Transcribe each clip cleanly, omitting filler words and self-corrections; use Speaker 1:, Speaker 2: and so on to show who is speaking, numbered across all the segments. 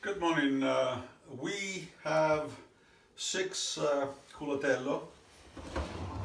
Speaker 1: Good morning. We have 6 Culatello.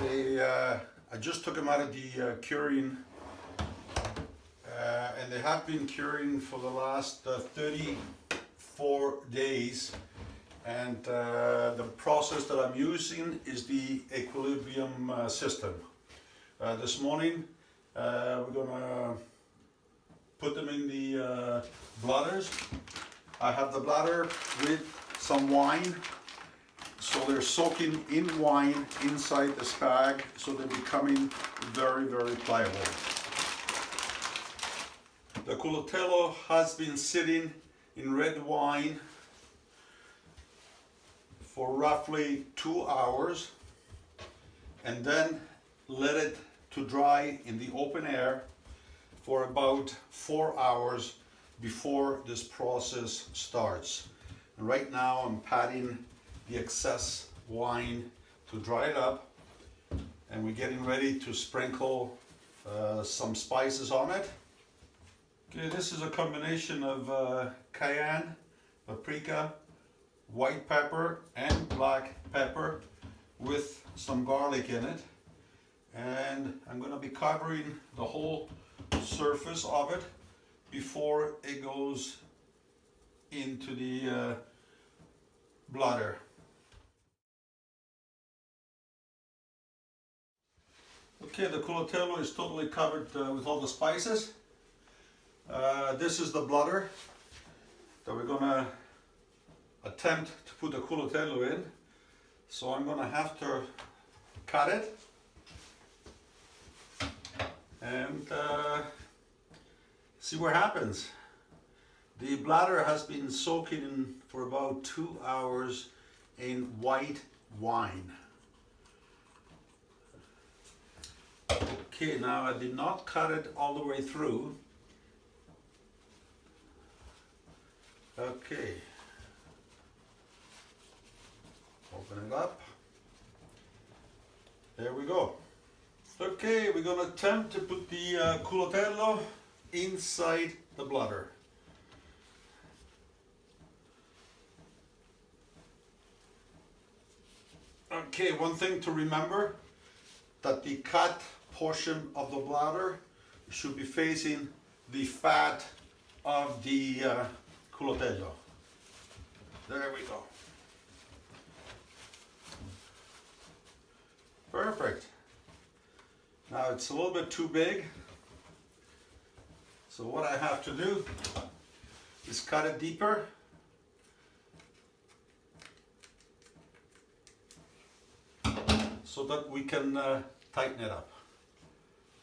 Speaker 1: I just took them out of the curing, and they have been curing for the last 34 days. And the process that I'm using is the equilibrium system. This morning we're gonna put them in the bladders. I have the bladder with some wine, so they're soaking in wine inside this bag, so they're becoming very, very pliable. The Culatello has been sitting in red wine for roughly 2 hours, and then let it to dry in the open air for about 4 hours before this process starts. And right now I'm patting the excess wine to dry it up, and we're getting ready to sprinkle some spices on it. Okay, this is a combination of cayenne, paprika, white pepper and black pepper with some garlic in it, and I'm going to be covering the whole surface of it before it goes into the bladder. Okay, the Culatello is totally covered with all the spices. This is the bladder that we're gonna attempt to put the Culatello in. So I'm gonna have to cut it and see what happens. The bladder has been soaking in for about 2 hours in white wine. Okay, now I did not cut it all the way through. Okay, open it up. There we go. Okay, we're going to attempt to put the Culatello inside the bladder. Okay, one thing to remember, that the cut portion of the bladder should be facing the fat of the Culatello. There we go. Perfect. Now it's a little bit too big, so what I have to do is cut it deeper. So that we can tighten it up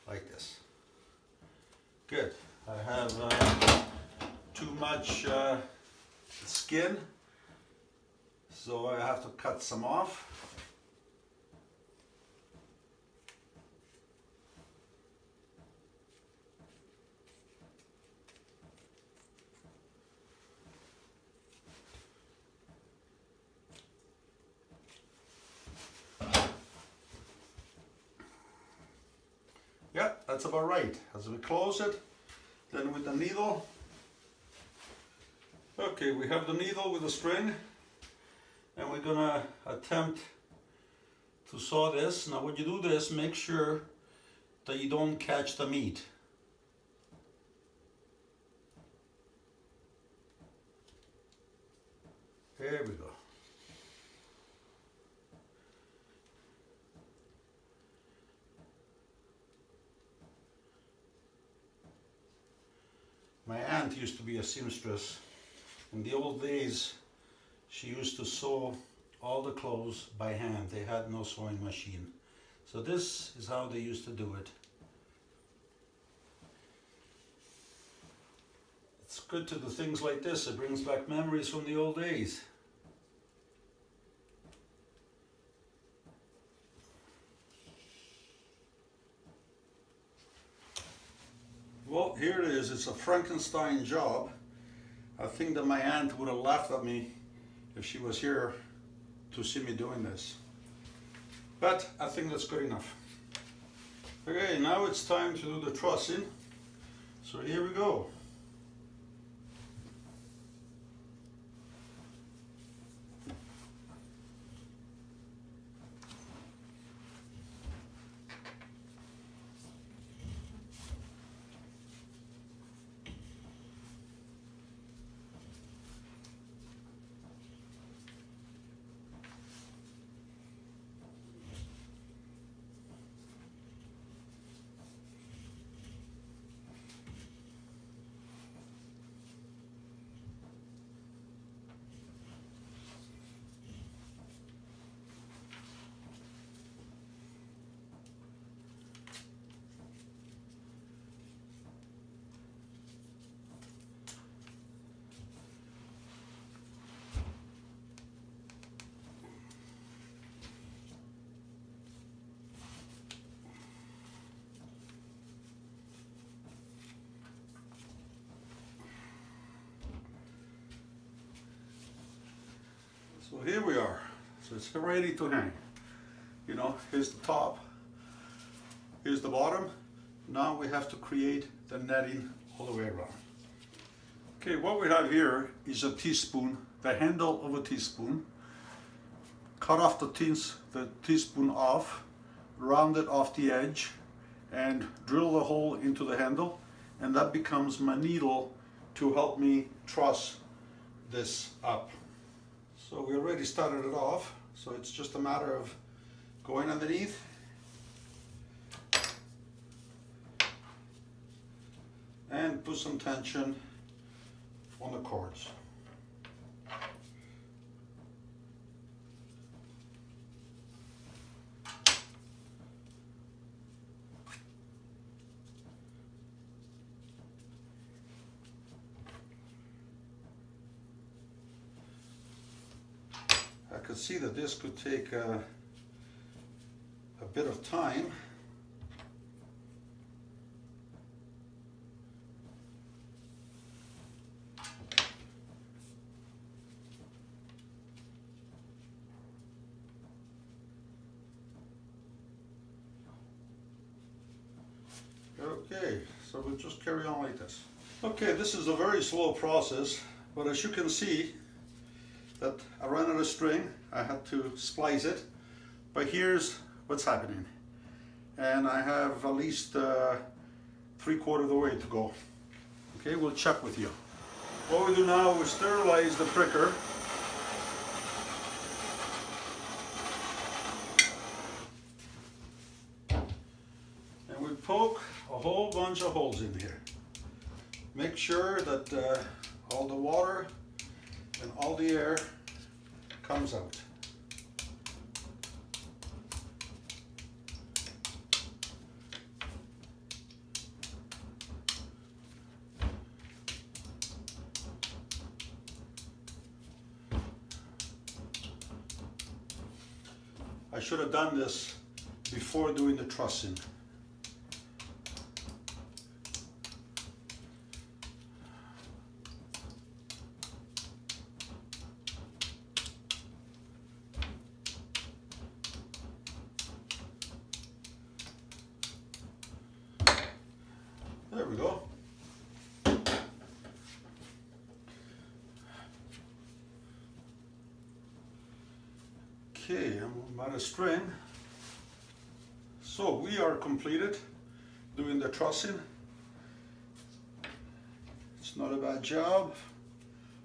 Speaker 1: like this. Good. I have too much skin, so I have to cut some off. Yeah, that's about right. As we close it, then with the needle. Okay, we have the needle with the string, and we're gonna attempt to saw this. Now when you do this, make sure that you don't catch the meat. There we go. My aunt used to be a seamstress. In the old days, she used to sew all the clothes by hand. They had no sewing machine. So this is how they used to do it. It's good to do things like this. It brings back memories from the old days. Well, here it is. It's a Frankenstein job. I think that my aunt would have laughed at me if she was here to see me doing this. But I think that's good enough. Okay, now it's time to do the trussing. So here we go. So here we are. So it's ready to hang. You know, here's the top, here's the bottom. Now we have to create the netting all the way around. Okay, what we have here is a teaspoon, the handle of a teaspoon. Cut off the teaspoon off, round it off the edge, and drill the hole into the handle, and that becomes my needle to help me truss this up. So we already started it off, so it's just a matter of going underneath and put some tension on the cords. I could see that this could take a bit of time. Okay, so we'll just carry on like this. Okay, this is a very slow process, but as you can see, that I ran out of string, I had to splice it, but here's what's happening. And I have at least 3/4 of the way to go. Okay, we'll check with you. What we do now is sterilize the pricker. And we poke a whole bunch of holes in here. Make sure that all the water and all the air comes out. I should have done this before doing the trussing. There we go. Okay, I'm out of string. So we are completed doing the trussing. It's not a bad job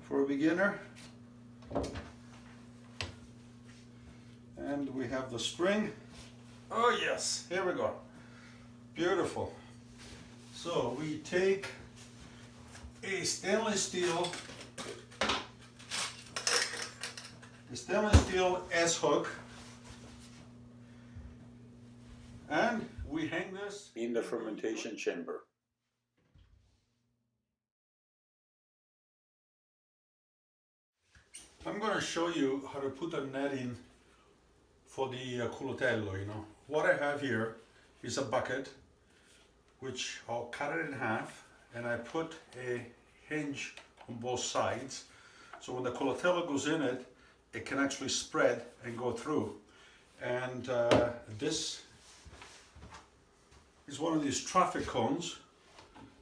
Speaker 1: for a beginner. And we have the string. Oh yes, here we go. Beautiful. So we take a stainless steel S-hook, and we hang this in the fermentation chamber. I'm going to show you how to put a netting for the Culatello, you know. What I have here is a bucket, which I'll cut it in half, and I put a hinge on both sides. So when the Culatello goes in it, it can actually spread and go through. And this is one of these traffic cones.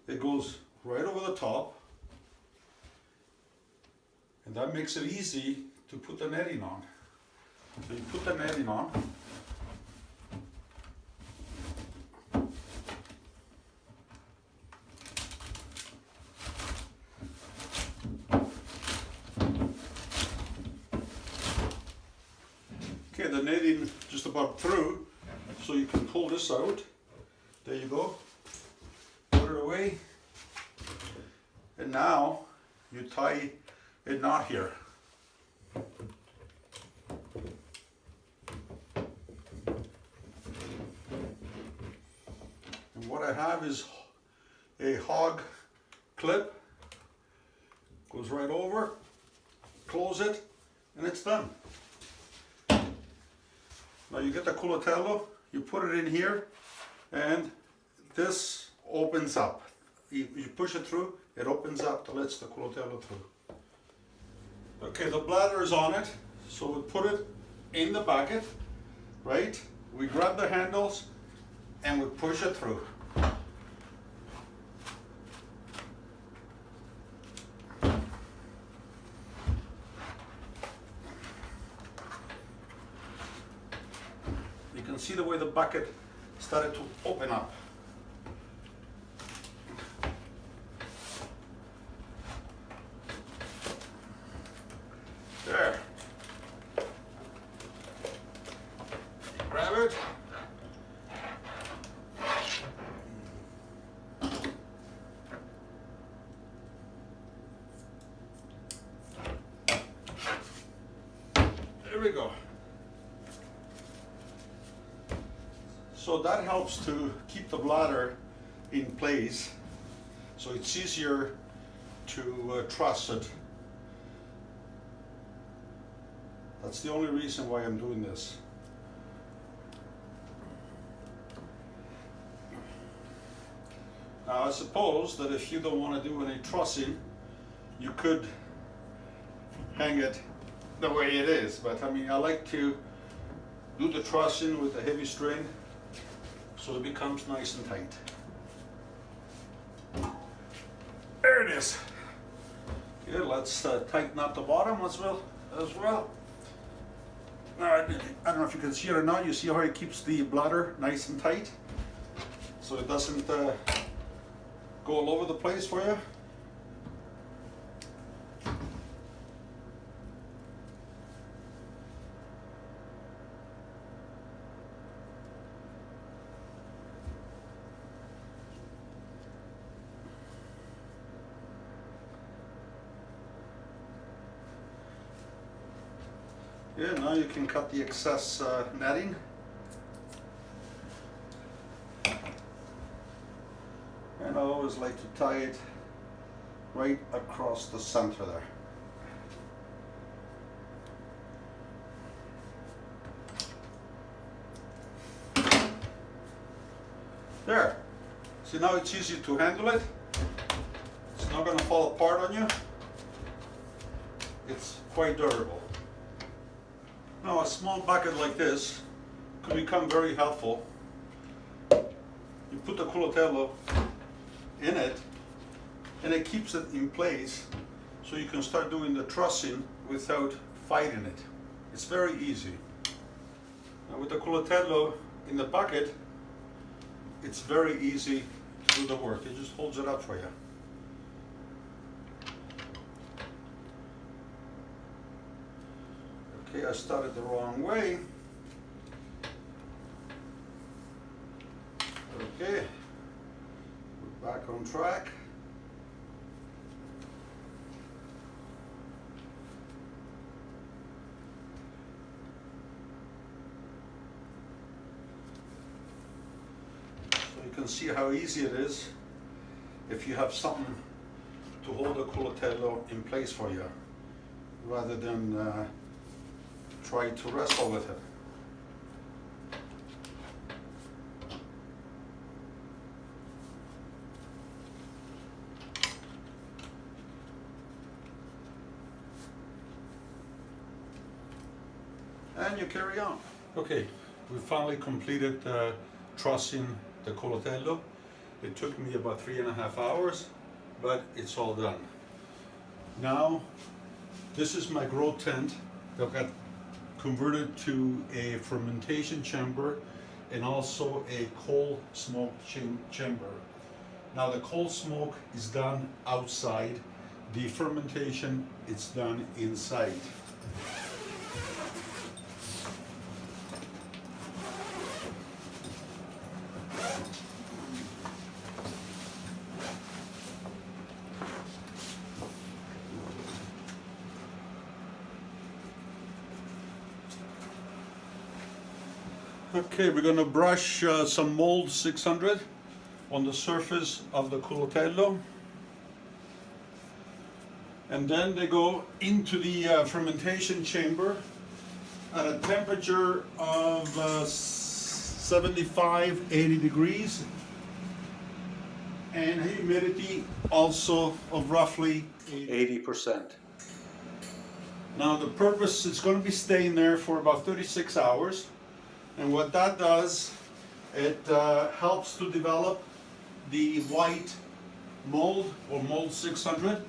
Speaker 1: It goes right over the top, and that makes it easy to put the netting on. So you put the netting on. Okay, the netting just about through, so you can pull this out. There you go. Put it away. And now you tie a knot here. And what I have is a hog clip. Goes right over, close it, and it's done. Now you get the Culatello, you put it in here, and this opens up. You push it through, it opens up to let the Culatello through. Okay, the bladder is on it, So we put it in the bucket, right? We grab the handles and we push it through. You can see the way the bucket started to open up. There. Grab it. There we go. So that helps to keep the bladder in place, so it's easier to truss it. That's the only reason why I'm doing this. Now I suppose that if you don't want to do any trussing, you could hang it the way it is, but I mean, I like to do the trussing with a heavy string so it becomes nice and tight. There it is. Okay, let's tighten up the bottom as well. Now, I don't know if you can see it or not. You see how it keeps the bladder nice and tight, so it doesn't go all over the place for you. Yeah, now you can cut the excess netting. And I always like to tie it right across the center there. There. See, now it's easy to handle it. It's not going to fall apart on you. It's quite durable. Now, a small bucket like this could become very helpful. You put the Culatello in it and it keeps it in place, so you can start doing the trussing without fighting it. It's very easy. Now, with the Culatello in the bucket, it's very easy to do the work. It just holds it up for you. Okay, I started the wrong way. Okay, we're back on track. So you can see how easy it is if you have something to hold the Culatello in place for you, rather than try to wrestle with it. And you carry on. Okay, we finally completed trussing the Culatello. It took me about 3.5 hours, but it's all done. Now, this is my grow tent that got converted to a fermentation chamber and also a coal smoke chamber. Now, the coal smoke is done outside. The fermentation is done inside. Okay, we're going to brush some mold 600 on the surface of the Culatello, and then they go into the fermentation chamber at a temperature of 75-80 degrees and humidity also of roughly 80%. Now the purpose, it's going to be staying there for about 36 hours. And what that does, it helps to develop the white mold or mold 600.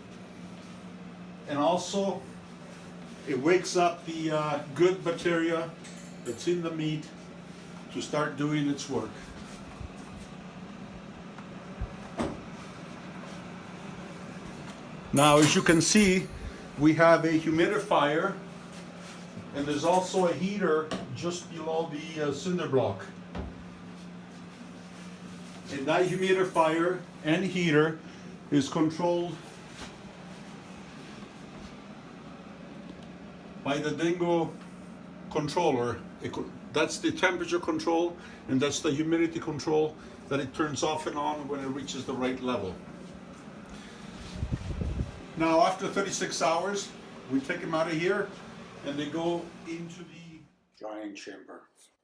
Speaker 1: And also it wakes up the good bacteria that's in the meat to start doing its work. Now, as you can see, we have a humidifier, and there's also a heater just below the cinder block. And that humidifier and heater is controlled by the Dingo controller. That's the temperature control, and that's the humidity control that it turns off and on when it reaches the right level. Now, after 36 hours, we take them out of here and they go into the drying chamber.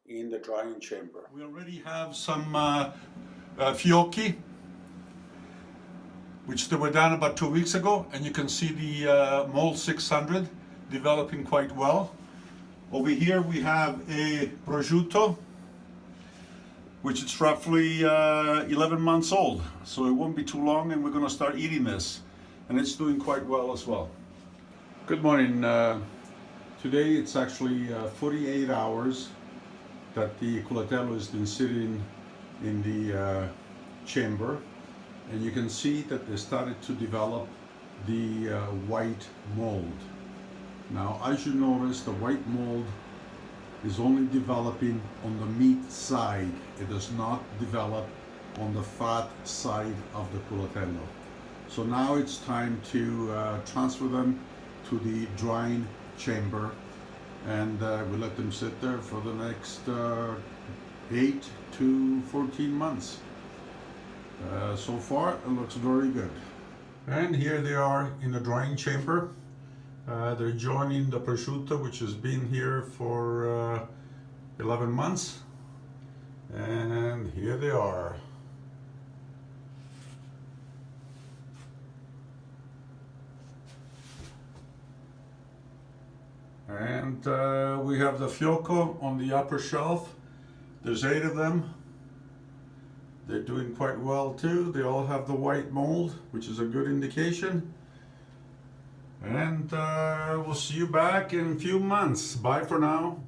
Speaker 1: In the drying chamber, we already have some fiocchi, which they were done about 2 weeks ago, and you can see the mold 600 developing quite well. Over here we have a prosciutto, which is roughly 11 months old, so it won't be too long and we're going to start eating this, and it's doing quite well as well. Good morning. Today it's actually 48 hours that the Culatello has been sitting in the chamber, and you can see that they started to develop the white mold. Now, as you notice, the white mold is only developing on the meat side. It does not develop on the fat side of the Culatello. So now it's time to transfer them to the drying chamber, and we let them sit there for the next 8 to 14 months. So far, it looks very good. And here they are in the drying chamber. They're joining the prosciutto, which has been here for 11 months. And here they are. And we have the fiocco on the upper shelf. There's 8 of them. They're doing quite well too. They all have the white mold, which is a good indication. And we'll see you back in a few months. Bye for now.